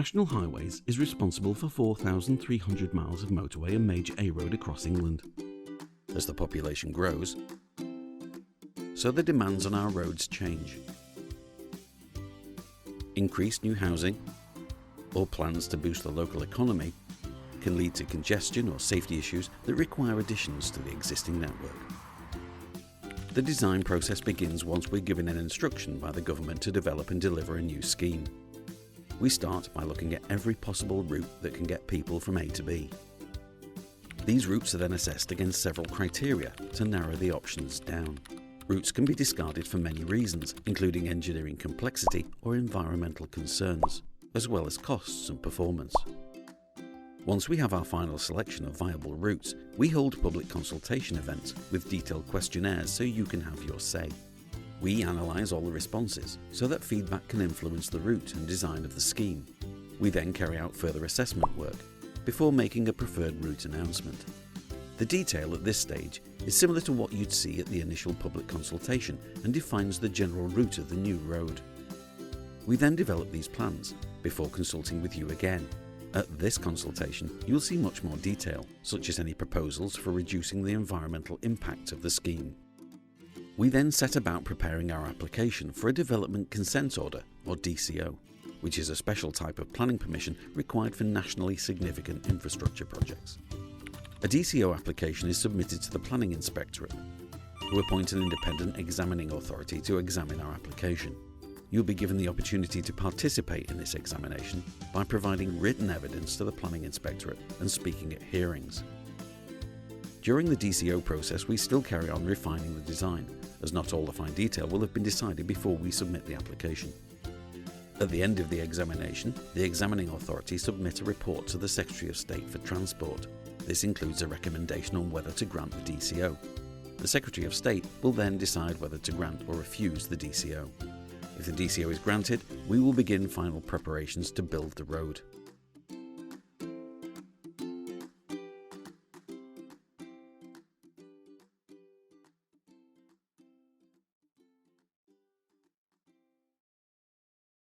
National Highways is responsible for 4,300 miles of motorway and major A road across England. As the population grows, so the demands on our roads change. Increased new housing or plans to boost the local economy can lead to congestion or safety issues that require additions to the existing network. The design process begins once we're given an instruction by the government to develop and deliver a new scheme. We start by looking at every possible route that can get people from A to B. These routes are then assessed against several criteria to narrow the options down. Routes can be discarded for many reasons, including engineering complexity or environmental concerns, as well as costs and performance. Once we have our final selection of viable routes, we hold public consultation events with detailed questionnaires so you can have your say. We analyse all the responses so that feedback can influence the route and design of the scheme. We then carry out further assessment work before making a preferred route announcement. The detail at this stage is similar to what you'd see at the initial public consultation and defines the general route of the new road. We then develop these plans before consulting with you again. At this consultation, you'll see much more detail, such as any proposals for reducing the environmental impact of the scheme. We then set about preparing our application for a Development Consent Order, or DCO, which is a special type of planning permission required for nationally significant infrastructure projects. A DCO application is submitted to the Planning Inspectorate, who appoint an independent examining authority to examine our application. You'll be given the opportunity to participate in this examination by providing written evidence to the Planning Inspectorate and speaking at hearings. During the DCO process, we still carry on refining the design, as not all the fine detail will have been decided before we submit the application. At the end of the examination, the examining authority submit a report to the Secretary of State for Transport. This includes a recommendation on whether to grant the DCO. The Secretary of State will then decide whether to grant or refuse the DCO. If the DCO is granted, we will begin final preparations to build the road.